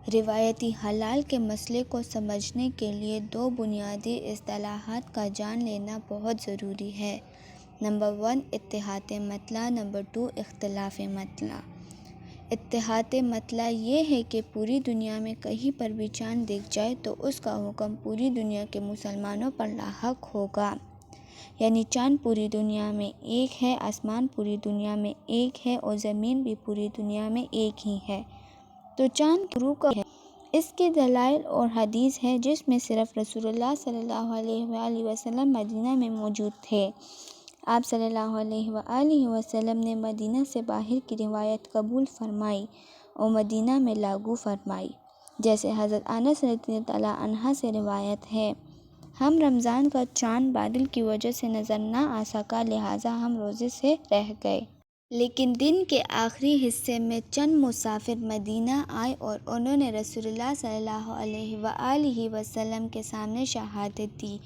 روایتی حلال کے مسئلے کو سمجھنے کے لیے دو بنیادی اصطلاحات کا جان لینا بہت ضروری ہے۔ نمبر 1 اتحاد مطلع، نمبر 2 اختلاف مطلع۔ اتحاد مطلع یہ ہے کہ پوری دنیا میں کہیں پر بھی چاند دکھ جائے تو اس کا حکم پوری دنیا کے مسلمانوں پر لاحق ہوگا، یعنی چاند پوری دنیا میں ایک ہے، آسمان پوری دنیا میں ایک ہے اور زمین بھی پوری دنیا میں ایک ہی ہے، تو چاند شروع کا ہے۔ اس کے دلائل اور حدیث ہے جس میں صرف رسول اللہ صلی اللہ علیہ وآلہ وسلم مدینہ میں موجود تھے۔ آپ صلی اللہ علیہ وآلہ وسلم نے مدینہ سے باہر کی روایت قبول فرمائی اور مدینہ میں لاگو فرمائی، جیسے حضرت انس رضی اللہ عنہ سے روایت ہے، ہم رمضان کا چاند بادل کی وجہ سے نظر نہ آ سکا، لہٰذا ہم روزے سے رہ گئے۔ لیکن دن کے آخری حصے میں چند مسافر مدینہ آئے اور انہوں نے رسول اللہ صلی اللہ علیہ وآلہ وسلم کے سامنے شہادت دی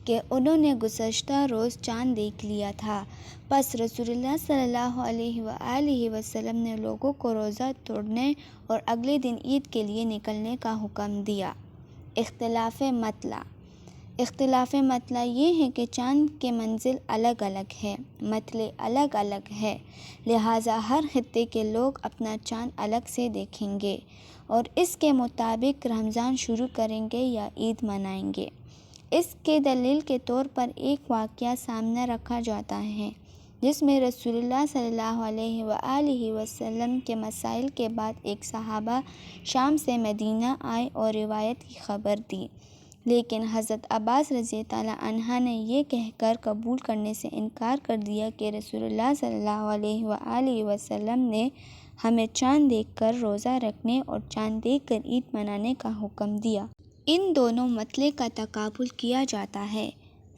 کہ انہوں نے گزشتہ روز چاند دیکھ لیا تھا۔ پس رسول اللہ صلی اللہ علیہ وآلہ وسلم نے لوگوں کو روزہ توڑنے اور اگلے دن عید کے لیے نکلنے کا حکم دیا۔ اختلاف مطلع۔ اختلاف مطلع یہ ہے کہ چاند کے منزل الگ الگ ہے، مطلع الگ الگ ہے، لہٰذا ہر خطے کے لوگ اپنا چاند الگ سے دیکھیں گے اور اس کے مطابق رمضان شروع کریں گے یا عید منائیں گے۔ اس کے دلیل کے طور پر ایک واقعہ سامنے رکھا جاتا ہے جس میں رسول اللہ صلی اللہ علیہ وآلہ وسلم کے مسائل کے بعد ایک صحابہ شام سے مدینہ آئے اور روایت کی خبر دی، لیکن حضرت عباس رضی اللہ عنہ نے یہ کہہ کر قبول کرنے سے انکار کر دیا کہ رسول اللہ صلی اللہ علیہ وآلہ وسلم نے ہمیں چاند دیکھ کر روزہ رکھنے اور چاند دیکھ کر عید منانے کا حکم دیا۔ ان دونوں مطلع کا تقابل کیا جاتا ہے۔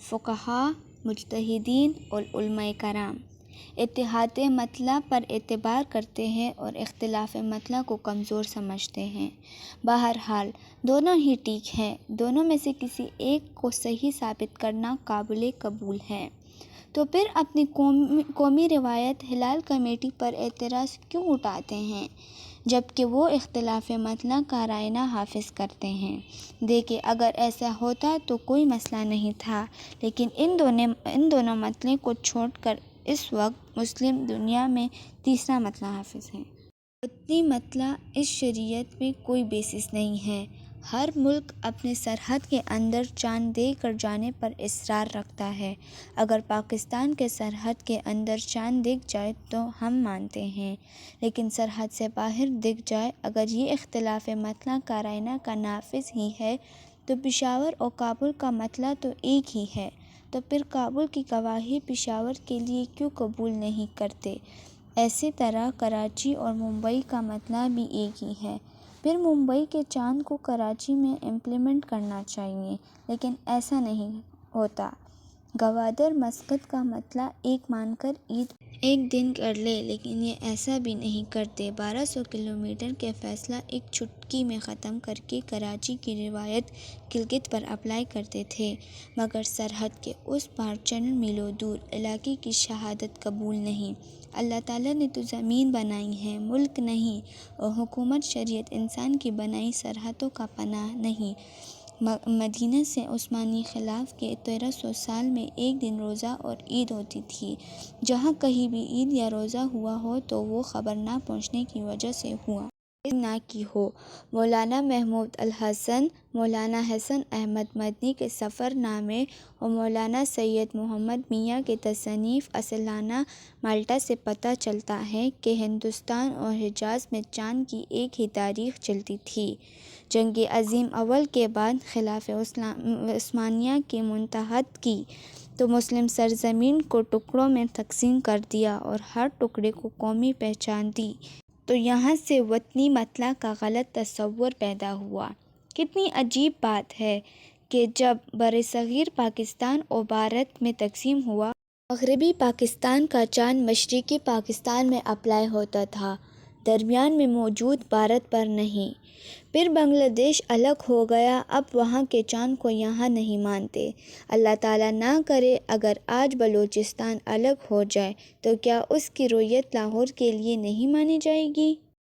فقہاء، مجتہدین اور علماء کرام اتحاد مطلع پر اعتبار کرتے ہیں اور اختلاف مطلع کو کمزور سمجھتے ہیں۔ بہرحال دونوں ہی ٹھیک ہیں، دونوں میں سے کسی ایک کو صحیح ثابت کرنا قابل قبول ہے۔ تو پھر اپنی قومی روایت ہلال کمیٹی پر اعتراض کیوں اٹھاتے ہیں جبکہ وہ اختلاف مطلع کا رائے نافذ کرتے ہیں؟ دیکھیں، اگر ایسا ہوتا تو کوئی مسئلہ نہیں تھا، لیکن ان دونوں مطلع کو چھوڑ کر اس وقت مسلم دنیا میں تیسرا مطلع حاصل ہے۔ وطنی مطلع اس شریعت میں کوئی بیسس نہیں ہے۔ ہر ملک اپنے سرحد کے اندر چاند دیکھ کر جانے پر اصرار رکھتا ہے۔ اگر پاکستان کے سرحد کے اندر چاند دکھ جائے تو ہم مانتے ہیں، لیکن سرحد سے باہر دکھ جائے، اگر یہ اختلاف مطلع کائرانہ کا نافذ ہی ہے تو پشاور اور کابل کا مطلع تو ایک ہی ہے، تو پھر کابل کی گواہی پشاور کے لیے کیوں قبول نہیں کرتے؟ اسی طرح کراچی اور ممبئی کا مطلع بھی ایک ہی ہے، پھر ممبئی کے چاند کو کراچی میں امپلیمنٹ کرنا چاہیے، لیکن ایسا نہیں ہوتا۔ گوادر مسقط کا مطلع ایک مان کر عید ایک دن کر لے، لیکن یہ ایسا بھی نہیں کرتے۔ 1200 کلومیٹر کے فاصلہ ایک چٹکی میں ختم کر کے کراچی کی روایت گلگت پر اپلائی کرتے تھے، مگر سرحد کے اس پار چند میلوں دور علاقے کی شہادت قبول نہیں۔ اللہ تعالیٰ نے تو زمین بنائی ہے، ملک نہیں، اور حکومت شریعت انسان کی بنائی سرحدوں کا پناہ نہیں۔ مدینہ سے عثمانی خلافت کے 1300 سال میں ایک دن روزہ اور عید ہوتی تھی۔ جہاں کہیں بھی عید یا روزہ ہوا ہو تو وہ خبر نہ پہنچنے کی وجہ سے ہوا نہ کی ہو۔ مولانا محمود الحسن، مولانا حسن احمد مدنی کے سفر نامے اور مولانا سید محمد میاں کے تصانیف اصلانہ مالٹا سے پتہ چلتا ہے کہ ہندوستان اور حجاز میں چاند کی ایک ہی تاریخ چلتی تھی۔ جنگ عظیم اول کے بعد خلافت عثمانیہ کی منتحل کی تو مسلم سرزمین کو ٹکڑوں میں تقسیم کر دیا اور ہر ٹکڑے کو قومی پہچان دی، تو یہاں سے وطنی مطلع کا غلط تصور پیدا ہوا۔ کتنی عجیب بات ہے کہ جب برصغیر پاکستان اور بھارت میں تقسیم ہوا، مغربی پاکستان کا چاند مشرقی پاکستان میں اپلائی ہوتا تھا، درمیان میں موجود بھارت پر نہیں۔ پھر بنگلہ دیش الگ ہو گیا، اب وہاں کے چاند کو یہاں نہیں مانتے۔ اللہ تعالیٰ نہ کرے اگر آج بلوچستان الگ ہو جائے تو کیا اس کی رویت لاہور کے لیے نہیں مانی جائے گی؟